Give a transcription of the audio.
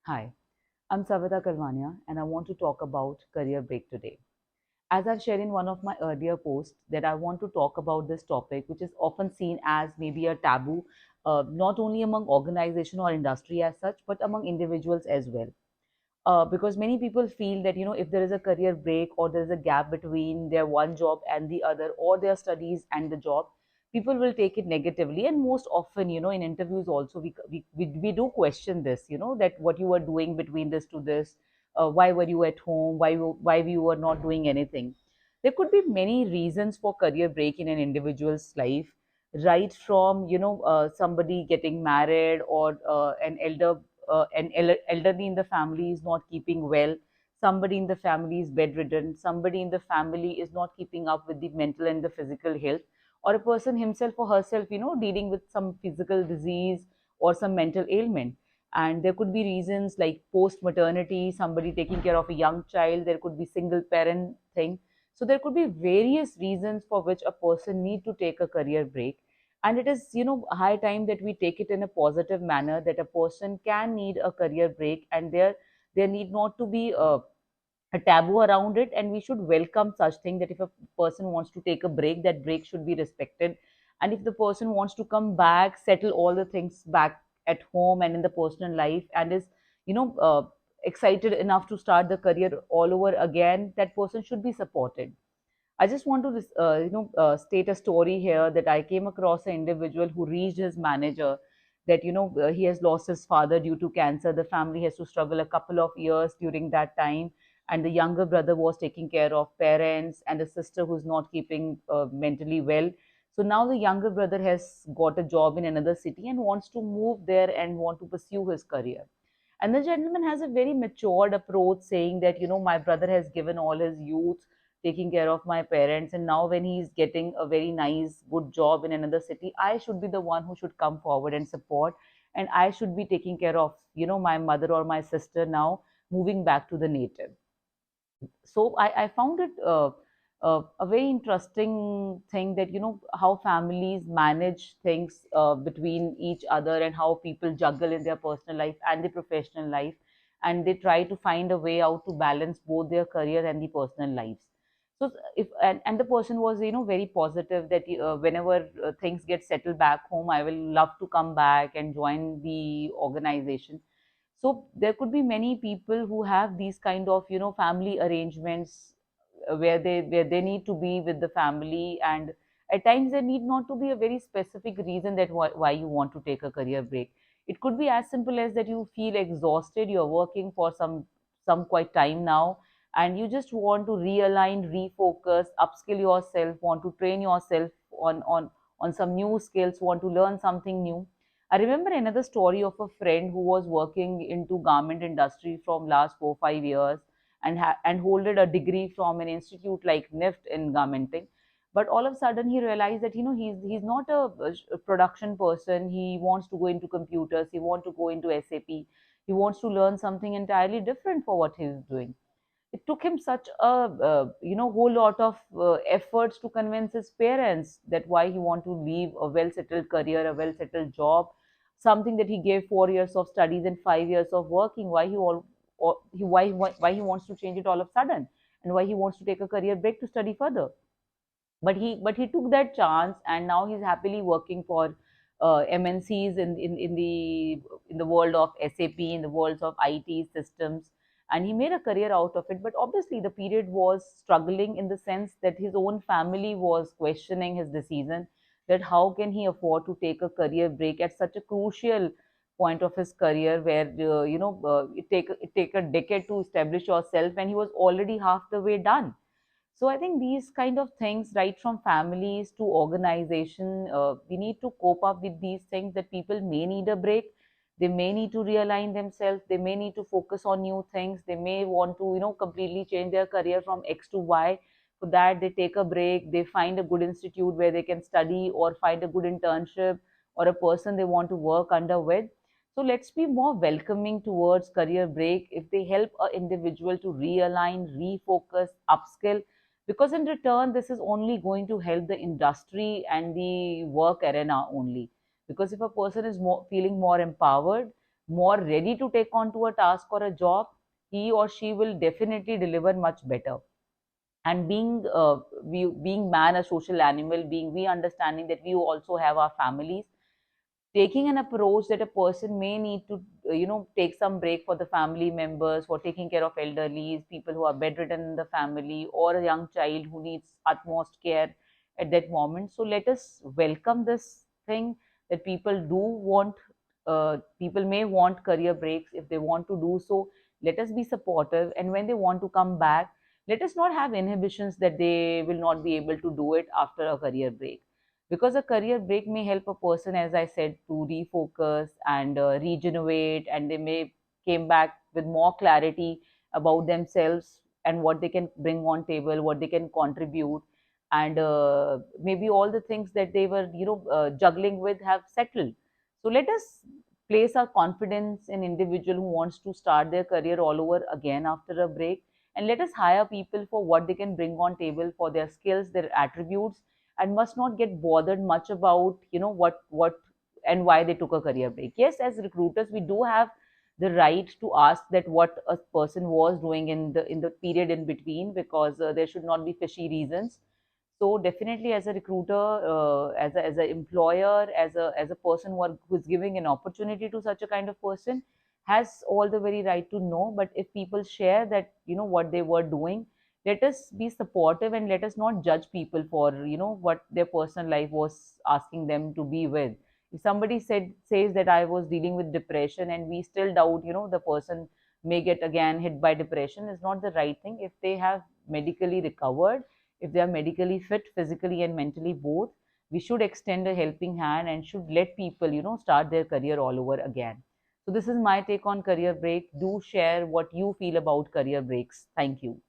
Hi, I'm Savita Kalwaniya and I want to talk about career break today. As I've shared in one of my earlier posts, that I want to talk about this topic, which is often seen as maybe a taboo, not only among organization or industry as such, but among individuals as well. Because many people feel that if there is a career break or there is a gap between their one job and the other, or their studies and the job, people will take it negatively. And most often, in interviews also, we do question this, that what you were doing between this to this, why were you at home, why you were not doing anything. There could be many reasons for career break in an individual's life, right from somebody getting married, or elderly in the family is not keeping well, somebody in the family is bedridden, somebody in the family is not keeping up with the mental and the physical health, or a person himself or herself dealing with some physical disease or some mental ailment. And there could be reasons like post maternity, somebody taking care of a young child, there could be single parent thing. So there could be various reasons for which a person need to take a career break. And it is high time that we take it in a positive manner, that a person can need a career break, and there need not to be a taboo around it, and we should welcome such thing, that if a person wants to take a break, that break should be respected. And if the person wants to come back, settle all the things back at home and in the personal life, and is you know uh, excited enough to start the career all over again, that person should be supported. I just want to state a story here, that I came across an individual who reached his manager that he has lost his father due to cancer. The family has to struggle a couple of years during that time, and the younger brother was taking care of parents, and a sister who's not keeping mentally well. So now the younger brother has got a job in another city and wants to move there and want to pursue his career. And the gentleman has a very matured approach, saying that, my brother has given all his youth taking care of my parents, and now when he's getting a very nice, good job in another city, I should be the one who should come forward and support. And I should be taking care of, my mother or my sister now, moving back to the native. So I found it a very interesting thing, that how families manage things between each other, and how people juggle in their personal life and the professional life, and they try to find a way out to balance both their career and the personal lives. So if and the person was very positive, that whenever things get settled back home, I will love to come back and join the organization. So there could be many people who have these kind of family arrangements, where they need to be with the family, and at times there need not to be a very specific reason that why you want to take a career break. It could be as simple as that you feel exhausted, you're working for some quite time now, and you just want to realign, refocus, upskill yourself, want to train yourself on some new skills, want to learn something new. I remember another story of a friend who was working into garment industry from last 4 5 years, and holded a degree from an institute like NIFT in garmenting. But all of a sudden he realized that he's not a production person. He wants to go into computers. He wants to go into SAP. He wants to learn something entirely different for what he's doing. It took him such a whole lot of efforts to convince his parents that why he want to leave a well settled career, a well settled job, something that he gave 4 years of studies and 5 years of working, why he all or he why he wants to change it all of a sudden, and why he wants to take a career break to study further. But he took that chance, and now he's happily working for MNCs in the world of SAP, in the world of IT systems, and he made a career out of it. But obviously, the period was struggling, in the sense that his own family was questioning his decision. That how can he afford to take a career break at such a crucial point of his career, where it take a decade to establish yourself, and he was already half the way done. So I think these kind of things, right from families to organization, we need to cope up with these things, that people may need a break. They may need to realign themselves. They may need to focus on new things. They may want to, completely change their career from X to Y. For that, they take a break. They find a good institute where they can study, or find a good internship, or a person they want to work under with. So let's be more welcoming towards career break if they help an individual to realign, refocus, upskill, because in return this is only going to help the industry and the work arena only. Because if a person is feeling more empowered, more ready to take on to a task or a job, he or she will definitely deliver much better. And being man a social animal, being we understanding that we also have our families, taking an approach that a person may need to take some break for the family members, for taking care of elderly people who are bedridden in the family, or a young child who needs utmost care at that moment. So let us welcome this thing, that people may want career breaks. If they want to do so, let us be supportive, and when they want to come back, let us not have inhibitions that they will not be able to do it after a career break. Because a career break may help a person, as I said, to refocus and regenerate, and they may came back with more clarity about themselves and what they can bring on table, what they can contribute, and maybe all the things that they were juggling with have settled. So let us place our confidence in individual who wants to start their career all over again after a break, and let us hire people for what they can bring on table, for their skills, their attributes, and must not get bothered much about what and why they took a career break. Yes, as recruiters we do have the right to ask that what a person was doing in the period in between, because there should not be fishy reasons. So definitely, as a recruiter, as a employer, as a person who's giving an opportunity to such a kind of person, has all the very right to know. But if people share that what they were doing, let us be supportive, and let us not judge people for what their personal life was asking them to be with. If somebody says that I was dealing with depression, and we still doubt the person may get again hit by depression, is not the right thing. If they have medically recovered, if they are medically fit physically and mentally both, we should extend a helping hand and should let people start their career all over again. So this is my take on career break. Do share what you feel about career breaks. Thank you.